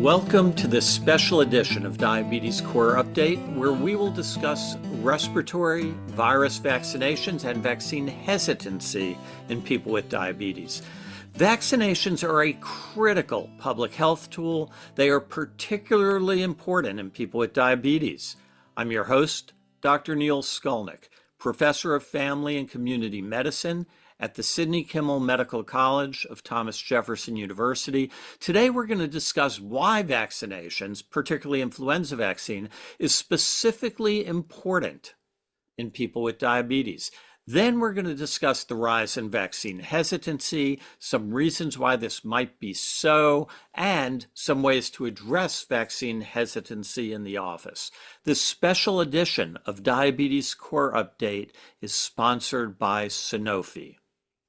Welcome to this special edition of Diabetes Core Update, where we will discuss respiratory, virus vaccinations, and vaccine hesitancy in people with diabetes. Vaccinations are a critical public health tool. They are particularly important in people with diabetes. I'm your host, Dr. Neil Skolnik, professor of family and community medicine at the Sidney Kimmel Medical College of Thomas Jefferson University. Today we're going to discuss why vaccinations, particularly influenza vaccine, is specifically important in people with diabetes. Then we're going to discuss the rise in vaccine hesitancy, some reasons why this might be so, and some ways to address vaccine hesitancy in the office. This special edition of Diabetes Core Update is sponsored by Sanofi.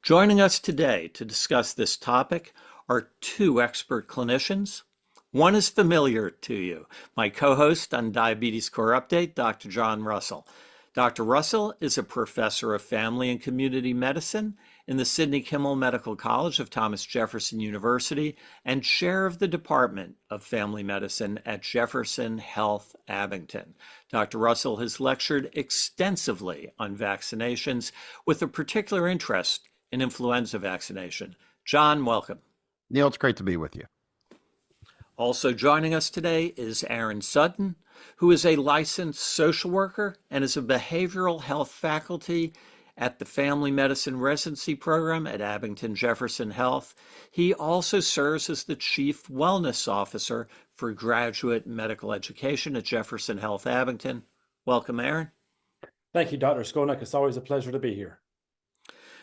Joining us today to discuss this topic are two expert clinicians. One is familiar to you, my co-host on Diabetes Core Update, Dr. John Russell. Dr. Russell is a professor of family and community medicine in the Sidney Kimmel Medical College of Thomas Jefferson University and chair of the Department of Family Medicine at Jefferson Health, Abington. Dr. Russell has lectured extensively on vaccinations with a particular interest in influenza vaccination. John, welcome. Neil, it's great to be with you. Also joining us today is Aaron Sutton, who is a licensed social worker and is a behavioral health faculty at the Family Medicine Residency program at Abington Jefferson Health. He also serves as the Chief Wellness Officer for Graduate Medical Education at Jefferson Health Abington. Welcome, Aaron. Thank you, Dr. Skolnik. It's always a pleasure to be here.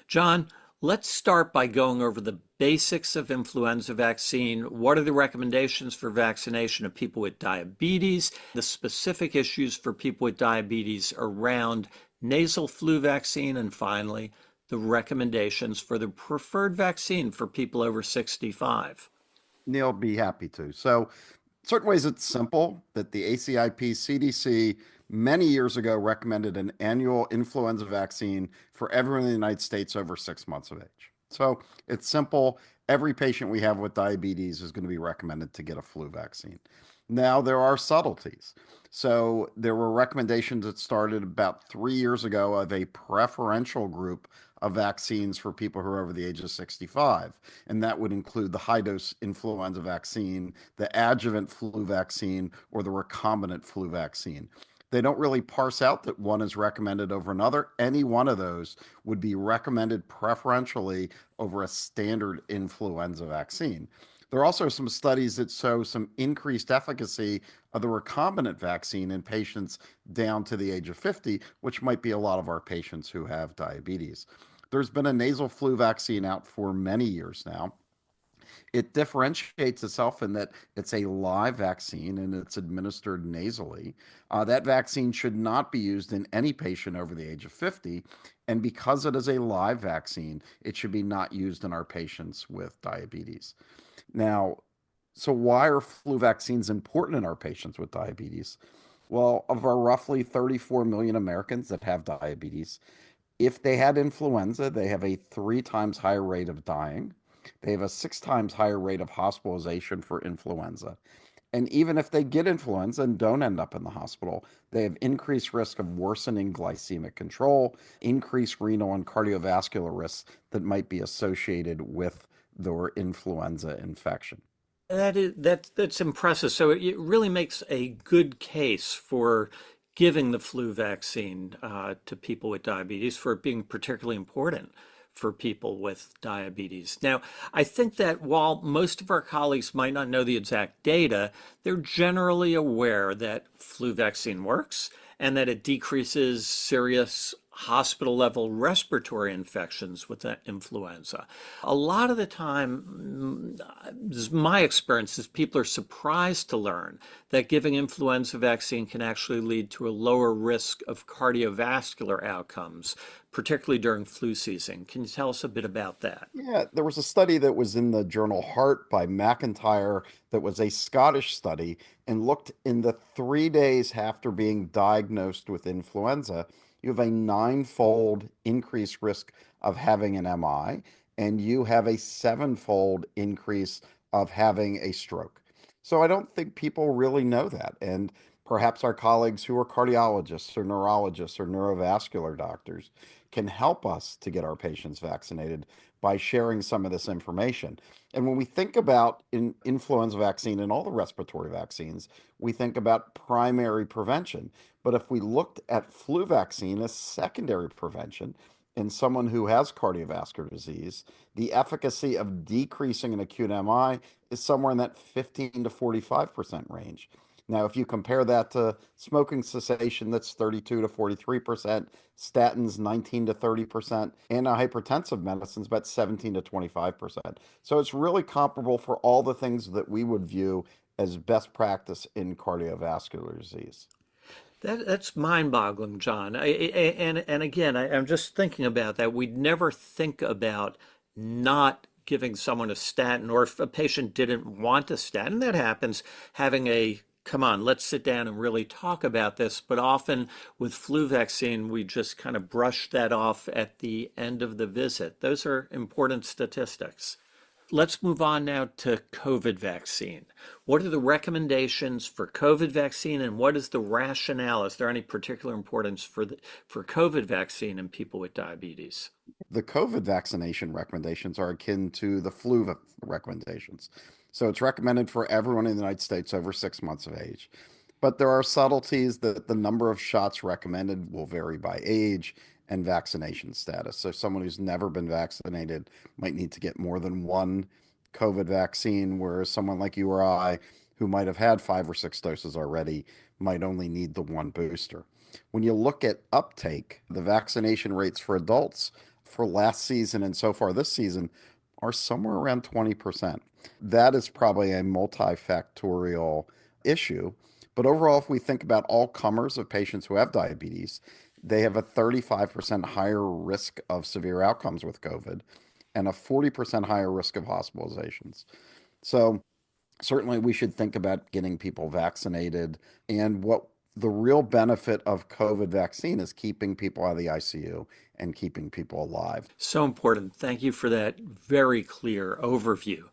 John, let's start by going over the basics of influenza vaccine. What are the recommendations for vaccination of people with diabetes, the specific issues for people with diabetes around nasal flu vaccine, and finally, the recommendations for the preferred vaccine for people over 65? Neil, be happy to. So, in certain ways, it's simple that the ACIP CDC many years ago recommended an annual influenza vaccine for everyone in the United States over 6 months of age. So it's simple. Every patient we have with diabetes is going to be recommended to get a flu vaccine. Now, there are subtleties. So there were recommendations that started about 3 years ago of a preferential group of vaccines for people who are over the age of 65. And that would include the high-dose influenza vaccine, the adjuvant flu vaccine, or the recombinant flu vaccine. They don't really parse out that one is recommended over another. Any one of those would be recommended preferentially over a standard influenza vaccine. There are also some studies that show some increased efficacy of the recombinant vaccine in patients down to the age of 50, which might be a lot of our patients who have diabetes. There's been a nasal flu vaccine out for many years now. It differentiates itself in that it's a live vaccine and it's administered nasally. That vaccine should not be used in any patient over the age of 50. And because it is a live vaccine, it should be not used in our patients with diabetes. Now, so why are flu vaccines important in our patients with diabetes? Well, of our roughly 34 million Americans that have diabetes, if they had influenza, they have a 3 times higher rate of dying. They have a 6 times higher rate of hospitalization for influenza. And even if they get influenza and don't end up in the hospital, they have increased risk of worsening glycemic control, increased renal and cardiovascular risks that might be associated with their influenza infection. That's impressive. So it really makes a good case for giving the flu vaccine to people with diabetes, for it being particularly important for people with diabetes. Now, I think that while most of our colleagues might not know the exact data, they're generally aware that flu vaccine works and that it decreases serious hospital-level respiratory infections with influenza. A lot of the time, my experience is people are surprised to learn that giving influenza vaccine can actually lead to a lower risk of cardiovascular outcomes, particularly during flu season. Can you tell us a bit about that? Yeah, there was a study that was in the journal Heart by McIntyre that was a Scottish study and looked in the 3 days after being diagnosed with influenza. You have a 9-fold increased risk of having an MI, and you have a 7-fold increase of having a stroke. So I don't think people really know that. And perhaps our colleagues who are cardiologists or neurologists or neurovascular doctors can help us to get our patients vaccinated by sharing some of this information. And when we think about influenza vaccine and all the respiratory vaccines, we think about primary prevention. But if we looked at flu vaccine as secondary prevention in someone who has cardiovascular disease, the efficacy of decreasing an acute MI is somewhere in that 15 to 45% range. Now, if you compare that to smoking cessation, that's 32 to 43%, statins 19 to 30%, antihypertensive medicines about 17 to 25%. So it's really comparable for all the things that we would view as best practice in cardiovascular disease. That's mind-boggling, John. And again, I'm just thinking about that. We'd never think about not giving someone a statin, or if a patient didn't want a statin, that happens, having a come on, let's sit down and really talk about this. But often with flu vaccine, we just kind of brush that off at the end of the visit. Those are important statistics. Let's move on now to COVID vaccine. What are the recommendations for COVID vaccine, and what is the rationale? Is there any particular importance for COVID vaccine in people with diabetes? The COVID vaccination recommendations are akin to the flu recommendations. So it's recommended for everyone in the United States over 6 months of age. But there are subtleties that the number of shots recommended will vary by age and vaccination status. So someone who's never been vaccinated might need to get more than one COVID vaccine, whereas someone like you or I, who might have had 5 or 6 doses already, might only need the one booster. When you look at uptake, the vaccination rates for adults for last season and so far this season are somewhere around 20%. That is probably a multifactorial issue. But overall, if we think about all comers of patients who have diabetes, they have a 35% higher risk of severe outcomes with COVID and a 40% higher risk of hospitalizations. So certainly we should think about getting people vaccinated. And what the real benefit of COVID vaccine is keeping people out of the ICU and keeping people alive. So important. Thank you for that very clear overview.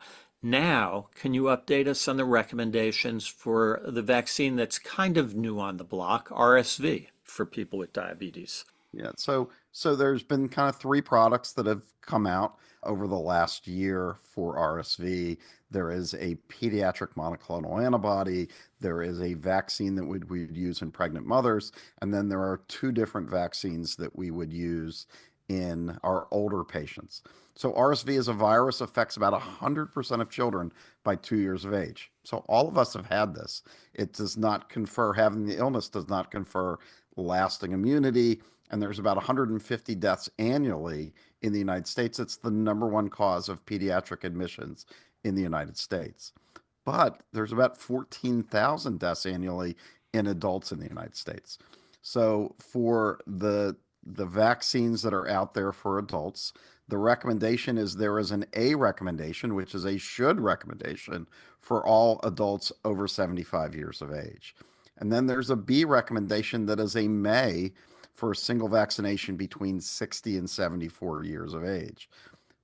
Now, can you update us on the recommendations for the vaccine that's kind of new on the block, RSV, for people with diabetes? Yeah, so there's been kind of three products that have come out over the last year for RSV. There is a pediatric monoclonal antibody, there is a vaccine that we'd use in pregnant mothers, and then there are two different vaccines that we would use in our older patients. So RSV is a virus, affects about 100% of children by 2 years of age. So all of us have had this. It does not confer, having the illness does not confer lasting immunity. And there's about 150 deaths annually in the United States. It's the number one cause of pediatric admissions in the United States. But there's about 14,000 deaths annually in adults in the United States. So for the vaccines that are out there for adults, the recommendation is there is an A recommendation, which is a should recommendation for all adults over 75 years of age. And then there's a B recommendation that is a may for a single vaccination between 60 and 74 years of age.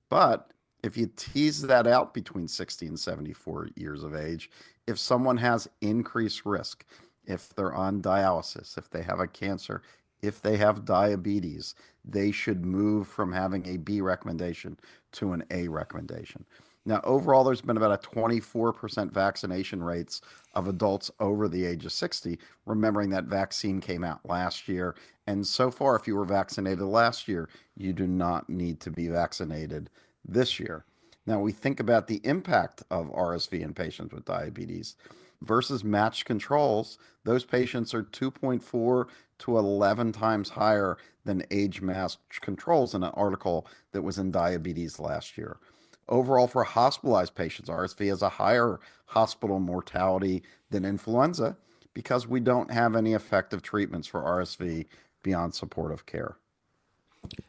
But if you tease that out between 60 and 74 years of age, if someone has increased risk, if they're on dialysis, if they have a cancer, if they have diabetes, they should move from having a B recommendation to an A recommendation. Now, overall, there's been about a 24% vaccination rates of adults over the age of 60, remembering that vaccine came out last year. And so far, if you were vaccinated last year, you do not need to be vaccinated this year. Now, we think about the impact of RSV in patients with diabetes versus matched controls. Those patients are 2.4 to 11 times higher than age-matched controls in an article that was in Diabetes last year. Overall, for hospitalized patients, RSV has a higher hospital mortality than influenza because we don't have any effective treatments for RSV beyond supportive care.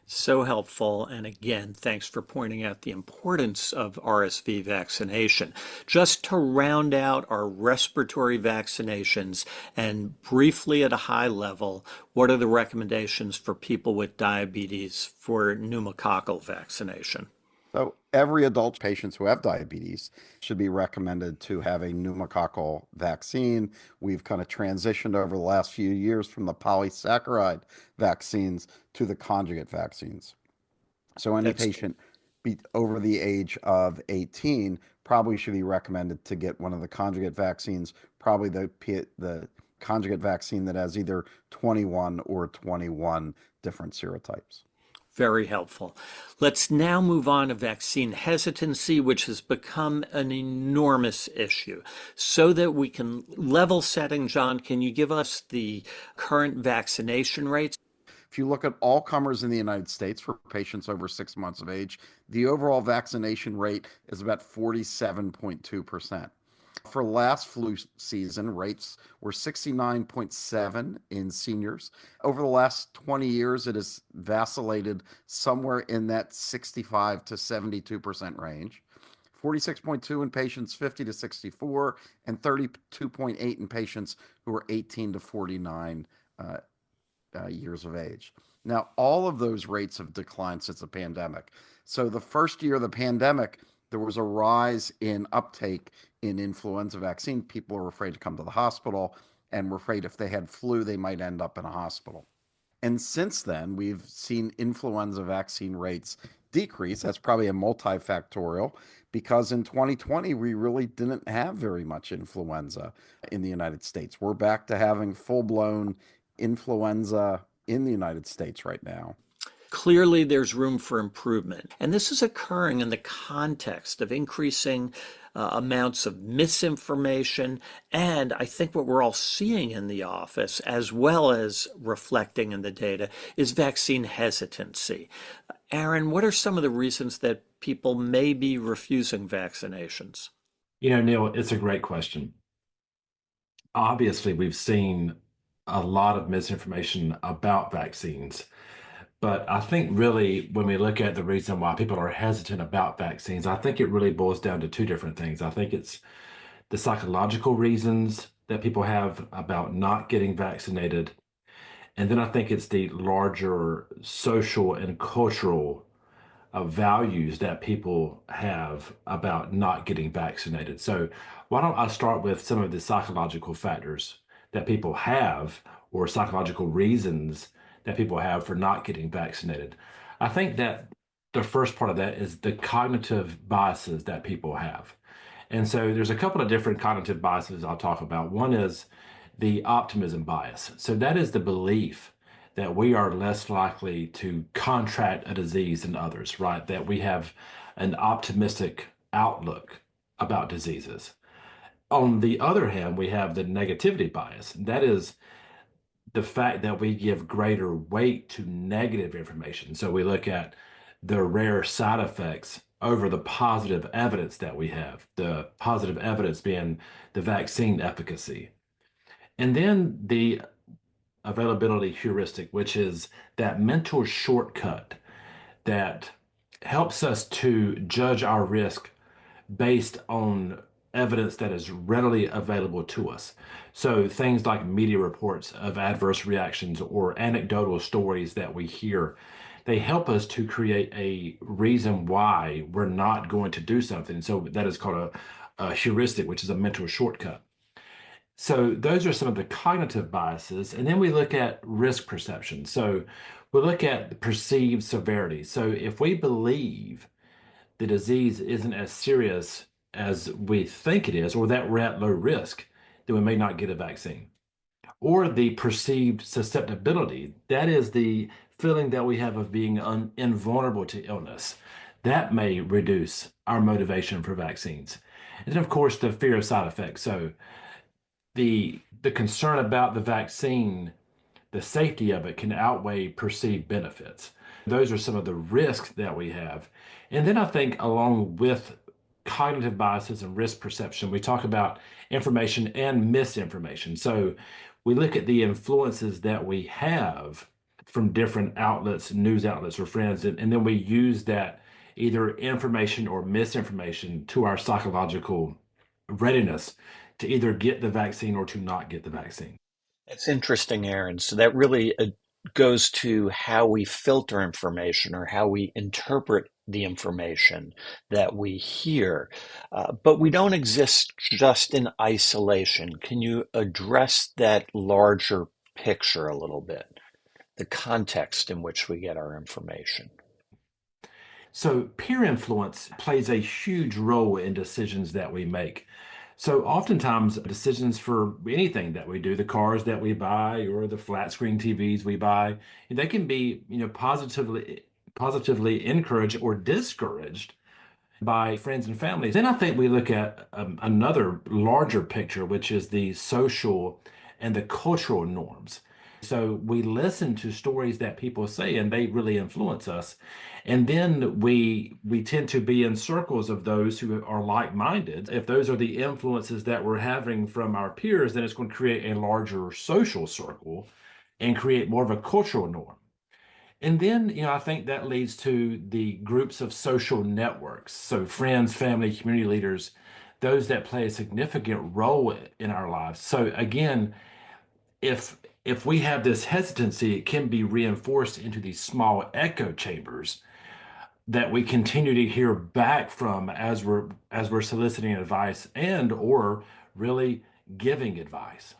So helpful. And again, thanks for pointing out the importance of RSV vaccination. Just to round out our respiratory vaccinations and briefly at a high level, what are the recommendations for people with diabetes for pneumococcal vaccination? So every adult patients who have diabetes should be recommended to have a pneumococcal vaccine. We've kind of transitioned over the last few years from the polysaccharide vaccines to the conjugate vaccines. So any That's patient over the age of 18 probably should be recommended to get one of the conjugate vaccines, probably the conjugate vaccine that has either 21 or 21 different serotypes. very helpful. Let's now move on to vaccine hesitancy, which has become an enormous issue. So that we can level setting, John, can you give us the current vaccination rates? If you look at all comers in the United States for patients over 6 months of age, the overall vaccination rate is about 47.2%. For last flu season, rates were 69.7 in seniors. Over the last 20 years, it has vacillated somewhere in that 65 to 72% range. 46.2 in patients 50 to 64, and 32.8 in patients who are 18 to 49 years of age. Now, all of those rates have declined since the pandemic. So, the first year of the pandemic, there was a rise in uptake in influenza vaccine. People were afraid to come to the hospital and were afraid if they had flu, they might end up in a hospital. And since then, we've seen influenza vaccine rates decrease. That's probably a multifactorial because in 2020, we really didn't have very much influenza in the United States. We're back to having full blown influenza in the United States right now. Clearly, there's room for improvement. And this is occurring in the context of increasing amounts of misinformation. And I think what we're all seeing in the office, as well as reflecting in the data, is vaccine hesitancy. Aaron, what are some of the reasons that people may be refusing vaccinations? Neil, it's a great question. Obviously, we've seen a lot of misinformation about vaccines. But I think really when we look at the reason why people are hesitant about vaccines, I think it really boils down to two different things. I think it's the psychological reasons that people have about not getting vaccinated. And then I think it's the larger social and cultural values that people have about not getting vaccinated. So why don't I start with some of the psychological factors that people have or psychological reasons that people have for not getting vaccinated. I think that the first part of that is the cognitive biases that people have. And so there's a couple of different cognitive biases I'll talk about. One is the optimism bias. So that is the belief that we are less likely to contract a disease than others, right? That we have an optimistic outlook about diseases. On the other hand, we have the negativity bias. That is the fact that we give greater weight to negative information. So we look at the rare side effects over the positive evidence that we have, the positive evidence being the vaccine efficacy. And then the availability heuristic, which is that mental shortcut that helps us to judge our risk based on evidence that is readily available to us. So things like media reports of adverse reactions or anecdotal stories that we hear, they help us to create a reason why we're not going to do something. So that is called a heuristic, which is a mental shortcut. So those are some of the cognitive biases. And then we look at risk perception. So we look at the perceived severity. So if we believe the disease isn't as serious as we think it is, or that we're at low risk, then we may not get a vaccine. Or the perceived susceptibility, that is the feeling that we have of being invulnerable to illness. That may reduce our motivation for vaccines. And then, of course, the fear of side effects. So the concern about the vaccine, the safety of it can outweigh perceived benefits. Those are some of the risks that we have. And then I think along with cognitive biases and risk perception, we talk about information and misinformation. So we look at the influences that we have from different outlets, news outlets or friends, and then we use that either information or misinformation to our psychological readiness to either get the vaccine or to not get the vaccine. It's interesting, Aaron. So that really goes to how we filter information or how we interpret the information that we hear. But we don't exist just in isolation. Can you address that larger picture a little bit, the context in which we get our information? So, peer influence plays a huge role in decisions that we make. So, oftentimes, decisions for anything that we do, the cars that we buy or the flat screen TVs we buy, they can be, positively encouraged or discouraged by friends and families. Then I think we look at another larger picture, which is the social and the cultural norms. So we listen to stories that people say, and they really influence us. And then we tend to be in circles of those who are like-minded. If those are the influences that we're having from our peers, then it's going to create a larger social circle and create more of a cultural norm. And then, I think that leads to the groups of social networks. So friends, family, community leaders, those that play a significant role in our lives. So again, if we have this hesitancy, it can be reinforced into these small echo chambers that we continue to hear back from as we're soliciting advice and or really giving advice.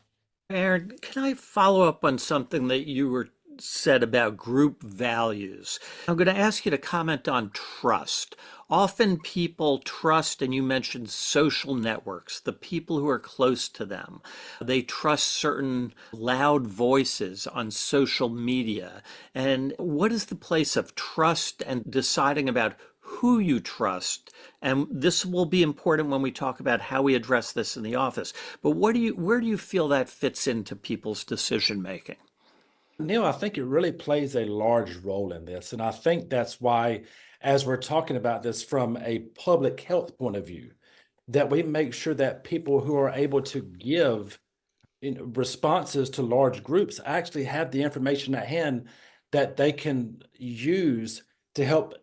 Aaron, can I follow up on something that you were said about group values? I'm going to ask you to comment on trust. Often people trust, and you mentioned social networks, the people who are close to them. They trust certain loud voices on social media. And what is the place of trust and deciding about who you trust? And this will be important when we talk about how we address this in the office. But where do you feel that fits into people's decision making? Neil, I think it really plays a large role in this. And I think that's why, as we're talking about this from a public health point of view, that we make sure that people who are able to give responses to large groups actually have the information at hand that they can use to help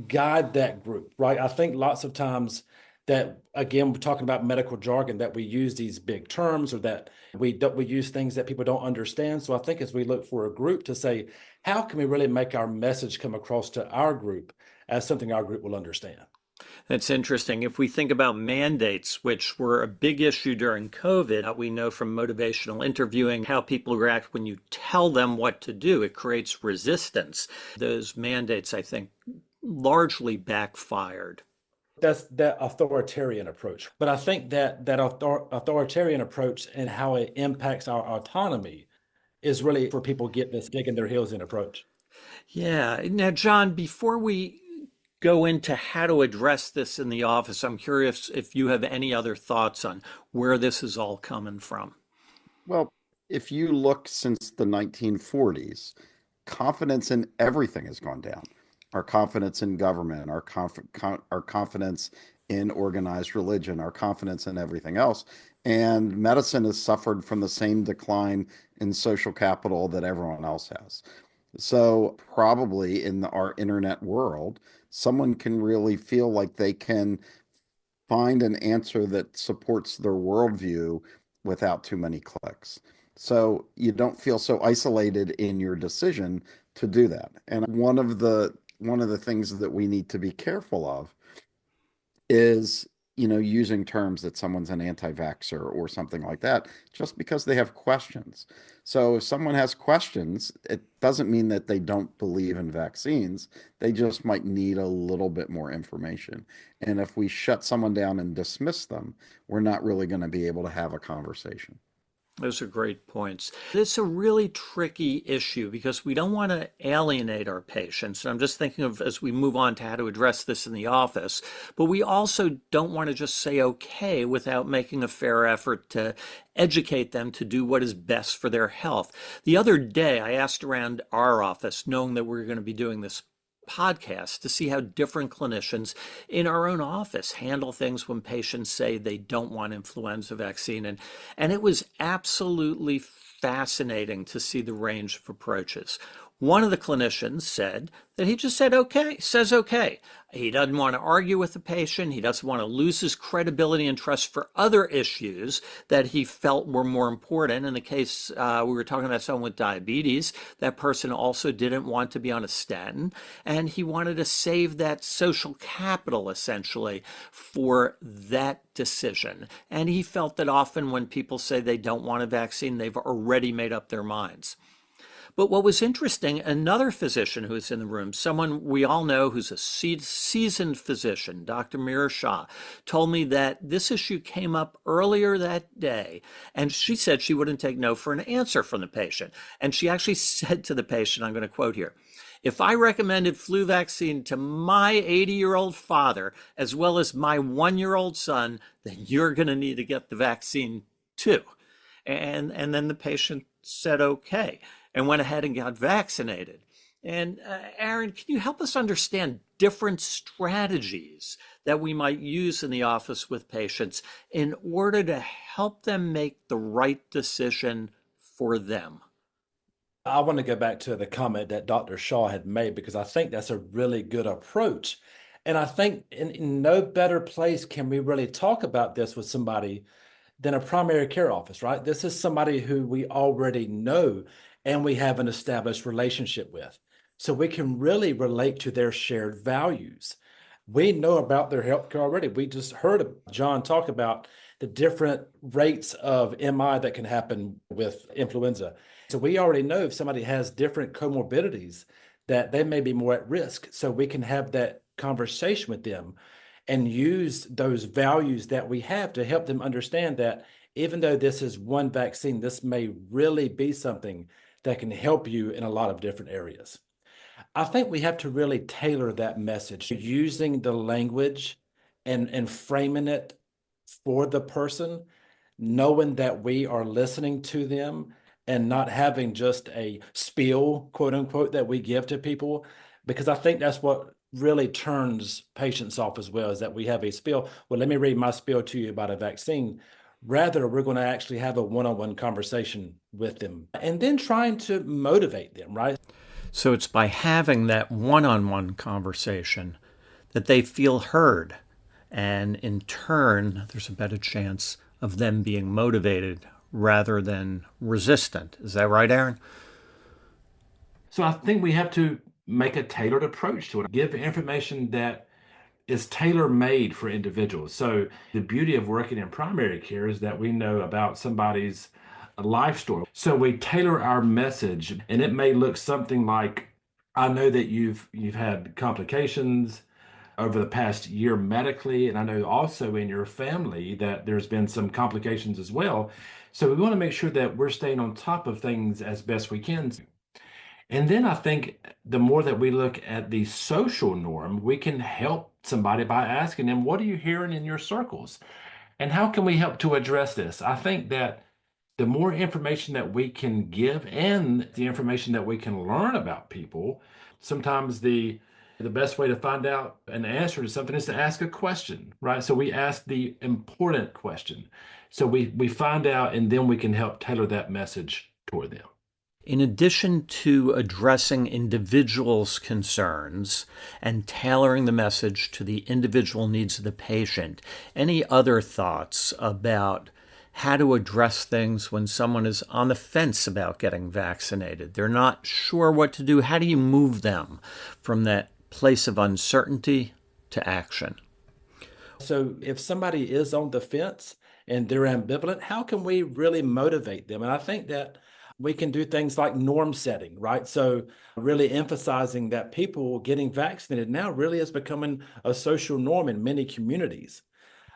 guide that group, right? I think lots of times that, again, we're talking about medical jargon, that we use these big terms or that we use things that people don't understand. So I think as we look for a group to say, how can we really make our message come across to our group as something our group will understand? That's interesting. If we think about mandates, which were a big issue during COVID, we know from motivational interviewing how people react when you tell them what to do. It creates resistance. Those mandates, I think, largely backfired. That's that authoritarian approach. But I think that authoritarian approach and how it impacts our autonomy is really for people get this digging their heels in approach. Yeah. Now, John, before we go into how to address this in the office, I'm curious if you have any other thoughts on where this is all coming from. Well, if you look since the 1940s, confidence in everything has gone down. Our confidence in government, our confidence in organized religion, our confidence in everything else. And medicine has suffered from the same decline in social capital that everyone else has. So probably in our internet world, someone can really feel like they can find an answer that supports their worldview without too many clicks. So you don't feel so isolated in your decision to do that. And one of the things that we need to be careful of is, using terms that someone's an anti-vaxxer or something like that, just because they have questions. So if someone has questions, it doesn't mean that they don't believe in vaccines. They just might need a little bit more information. And if we shut someone down and dismiss them, we're not really going to be able to have a conversation. Those are great points. It's a really tricky issue because we don't want to alienate our patients. And I'm just thinking of as we move on to how to address this in the office, but we also don't want to just say okay without making a fair effort to educate them to do what is best for their health. The other day, I asked around our office, knowing that we're going to be doing this podcast, to see how different clinicians in our own office handle things when patients say they don't want influenza vaccine. And it was absolutely fascinating to see the range of approaches. One of the clinicians said that he just said okay, says okay. He doesn't want to argue with the patient. He doesn't want to lose his credibility and trust for other issues that he felt were more important. In the case we were talking about someone with diabetes, that person also didn't want to be on a statin, and he wanted to save that social capital essentially for that decision. And he felt that often when people say they don't want a vaccine, they've already made up their minds. But what was interesting, another physician who was in the room, someone we all know who's a seasoned physician, Dr. Mira Shah, told me that this issue came up earlier that day. And she said she wouldn't take no for an answer from the patient. And she actually said to the patient, I'm going to quote here, if I recommended flu vaccine to my 80-year-old father, as well as my 1-year-old son, then you're going to need to get the vaccine too. And then the patient said, okay, and went ahead and got vaccinated. And Aaron, can you help us understand different strategies that we might use in the office with patients in order to help them make the right decision for them? I want to go back to the comment that Dr. Shaw had made, because I think that's a really good approach. And I think in no better place can we really talk about this with somebody than a primary care office, right? This is somebody who we already know and we have an established relationship with. So we can really relate to their shared values. We know about their healthcare already. We just heard John talk about the different rates of MI that can happen with influenza. So we already know if somebody has different comorbidities that they may be more at risk. So we can have that conversation with them and use those values that we have to help them understand that even though this is one vaccine, this may really be something that can help you in a lot of different areas. I think we have to really tailor that message using the language and framing it for the person, knowing that we are listening to them and not having just a spiel, quote unquote, that we give to people, because I think that's what really turns patients off as well, is that we have a spiel. Well, let me read my spiel to you about a vaccine. Rather, we're going to actually have a one-on-one conversation with them and then trying to motivate them, right? So it's by having that one-on-one conversation that they feel heard. And in turn, there's a better chance of them being motivated rather than resistant. Is that right, Aaron? So I think we have to make a tailored approach to it, give information that is tailor-made for individuals. So the beauty of working in primary care is that we know about somebody's life story. So we tailor our message, and it may look something like, I know that you've had complications over the past year medically, and I know also in your family that there's been some complications as well. So we want to make sure that we're staying on top of things as best we can. And then I think the more that we look at the social norm, we can help somebody by asking them, what are you hearing in your circles? And how can we help to address this? I think that the more information that we can give and the information that we can learn about people, sometimes the best way to find out an answer to something is to ask a question, right? So we ask the important question. So we find out, and then we can help tailor that message toward them. In addition to addressing individuals' concerns and tailoring the message to the individual needs of the patient, any other thoughts about how to address things when someone is on the fence about getting vaccinated? They're not sure what to do. How do you move them from that place of uncertainty to action? So if somebody is on the fence and they're ambivalent, how can we really motivate them? And I think that we can do things like norm setting, right? So really emphasizing that people getting vaccinated now really is becoming a social norm in many communities.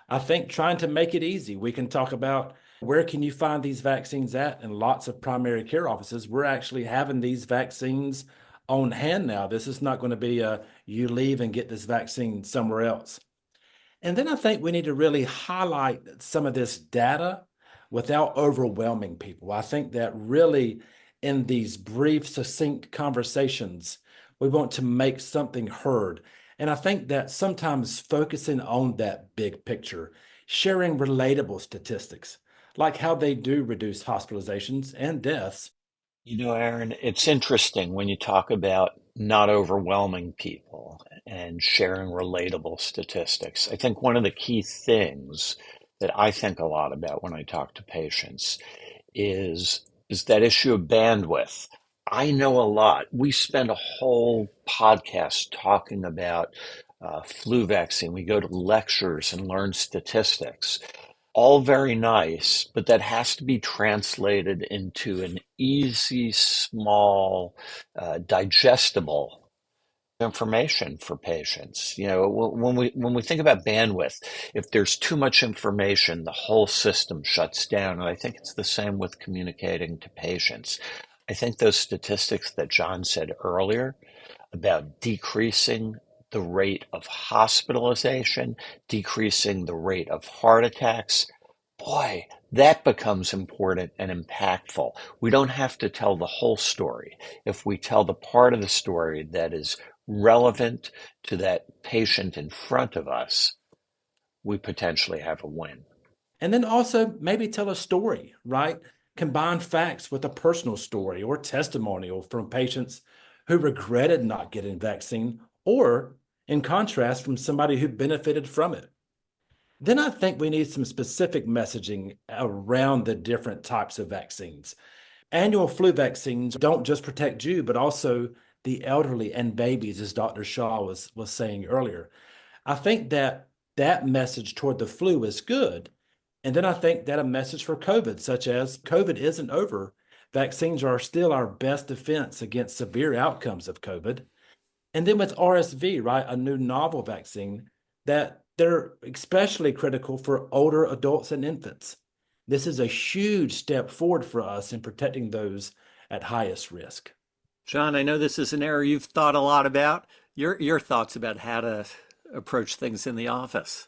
I think trying to make it easy. We can talk about where can you find these vaccines at in lots of primary care offices. We're actually having these vaccines on hand now. This is not going to be you leave and get this vaccine somewhere else. And then I think we need to really highlight some of this data without overwhelming people. I think that really in these brief, succinct conversations, we want to make something heard. And I think that sometimes focusing on that big picture, sharing relatable statistics, like how they do reduce hospitalizations and deaths, Aaron, it's interesting when you talk about not overwhelming people and sharing relatable statistics. I think one of the key things that I think a lot about when I talk to patients is that issue of bandwidth. I know a lot. We spend a whole podcast talking about flu vaccine. We go to lectures and learn statistics. All very nice, but that has to be translated into an easy, small, digestible information for patients. When we think about bandwidth, if there's too much information, the whole system shuts down. And I think it's the same with communicating to patients. I think those statistics that John said earlier about decreasing the rate of hospitalization, decreasing the rate of heart attacks, boy, that becomes important and impactful. We don't have to tell the whole story. If we tell the part of the story that is relevant to that patient in front of us, we potentially have a win. And then also maybe tell a story, right? Combine facts with a personal story or testimonial from patients who regretted not getting vaccine, or in contrast, from somebody who benefited from it. Then I think we need some specific messaging around the different types of vaccines. Annual flu vaccines don't just protect you, but also the elderly and babies, as Dr. Shaw was saying earlier. I think that message toward the flu is good. And then I think that a message for COVID, such as COVID isn't over. Vaccines are still our best defense against severe outcomes of COVID. And then with RSV, right, a new novel vaccine, that they're especially critical for older adults and infants. This is a huge step forward for us in protecting those at highest risk. John, I know this is an area you've thought a lot about. Your thoughts about how to approach things in the office.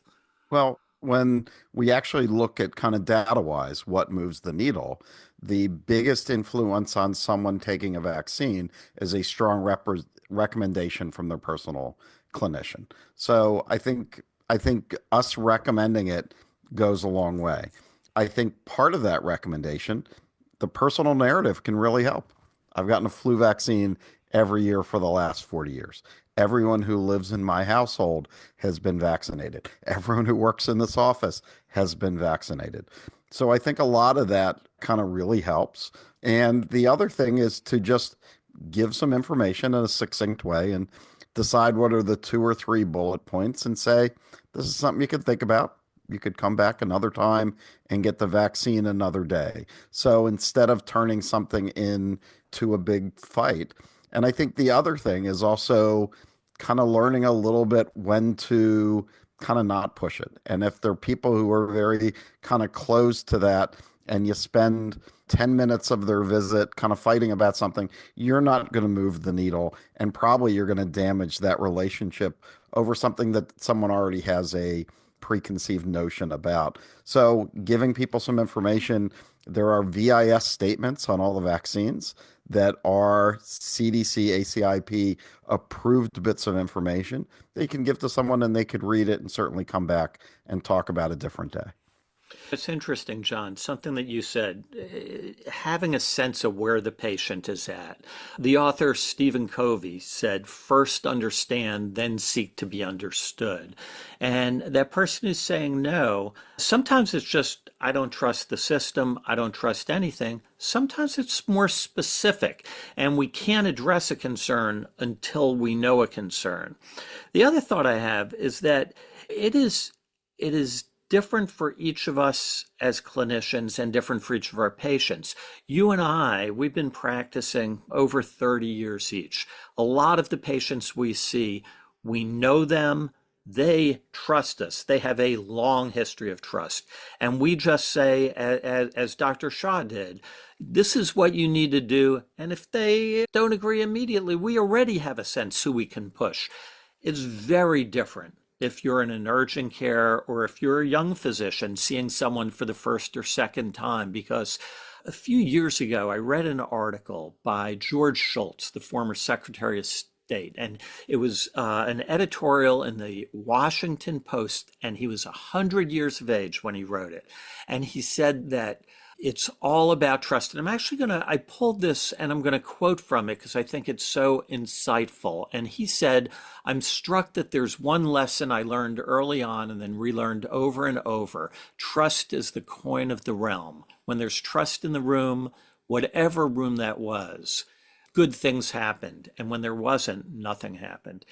Well, when we actually look at kind of data wise what moves the needle, the biggest influence on someone taking a vaccine is a strong recommendation from their personal clinician. So I think us recommending it goes a long way. I think part of that recommendation, the personal narrative can really help. I've gotten a flu vaccine every year for the last 40 years. Everyone who lives in my household has been vaccinated. Everyone who works in this office has been vaccinated. So I think a lot of that kind of really helps. And the other thing is to just give some information in a succinct way and decide what are the two or three bullet points and say, this is something you could think about. You could come back another time and get the vaccine another day. So instead of turning something into a big fight, and I think the other thing is also kind of learning a little bit when to kind of not push it. And if there are people who are very kind of closed to that and you spend 10 minutes of their visit kind of fighting about something, you're not going to move the needle. And probably you're going to damage that relationship over something that someone already has a preconceived notion about. So giving people some information, there are VIS statements on all the vaccines that are CDC, ACIP approved bits of information that you can give to someone and they could read it and certainly come back and talk about a different day. It's interesting, John, something that you said, having a sense of where the patient is at. The author Stephen Covey said, first understand, then seek to be understood. And that person who's saying no, sometimes it's just, I don't trust the system, I don't trust anything. Sometimes it's more specific, and we can't address a concern until we know a concern. The other thought I have is that it is different for each of us as clinicians and different for each of our patients. You and I, we've been practicing over 30 years each. A lot of the patients we see, we know them, they trust us. They have a long history of trust. And we just say, as Dr. Shaw did, this is what you need to do. And if they don't agree immediately, we already have a sense who we can push. It's very different if you're in an urgent care or if you're a young physician seeing someone for the first or second time. Because a few years ago, I read an article by George Shultz, the former Secretary of State, and it was an editorial in the Washington Post, and he was 100 years of age when he wrote it. And he said that It's all about trust. And I pulled this and I'm going to quote from it because I think it's so insightful. And he said, I'm struck that there's one lesson I learned early on and then relearned over and over. Trust is the coin of the realm. When there's trust in the room, whatever room that was, good things happened. And when there wasn't, nothing happened.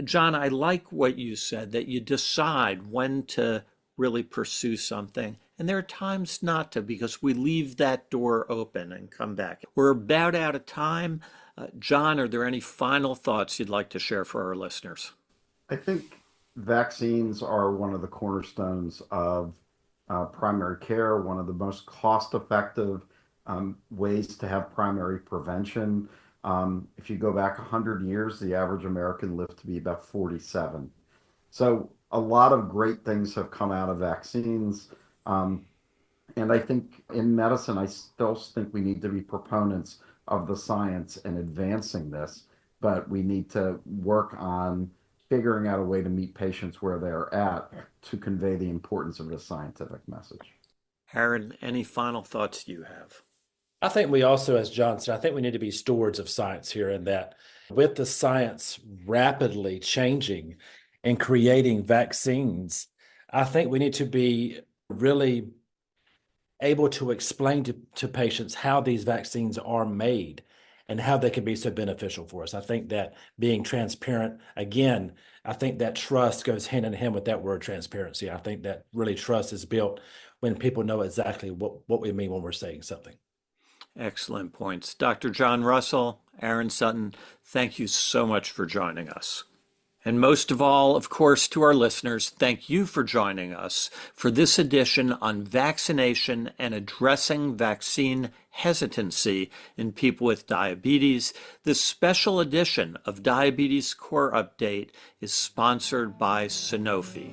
John, I like what you said, that you decide when to really pursue something. And there are times not to, because we leave that door open and come back. We're about out of time. John, are there any final thoughts you'd like to share for our listeners? I think vaccines are one of the cornerstones of primary care, one of the most cost-effective ways to have primary prevention. If you go back 100 years, the average American lived to be about 47. So a lot of great things have come out of vaccines. And I think in medicine, I still think we need to be proponents of the science and advancing this, but we need to work on figuring out a way to meet patients where they're at to convey the importance of the scientific message. Aaron, any final thoughts you have? I think we also, as John said, I think we need to be stewards of science here, in that with the science rapidly changing and creating vaccines, I think we need to be really able to explain to patients how these vaccines are made and how they can be so beneficial for us. I think that being transparent, again, I think that trust goes hand in hand with that word transparency. I think that really trust is built when people know exactly what we mean when we're saying something. Excellent points. Dr. John Russell, Aaron Sutton, thank you so much for joining us. And most of all, of course, to our listeners, thank you for joining us for this edition on vaccination and addressing vaccine hesitancy in people with diabetes. This special edition of Diabetes Core Update is sponsored by Sanofi.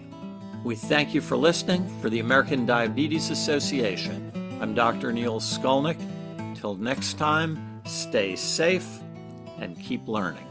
We thank you for listening. For the American Diabetes Association, I'm Dr. Neil Skolnik. Till next time, stay safe and keep learning.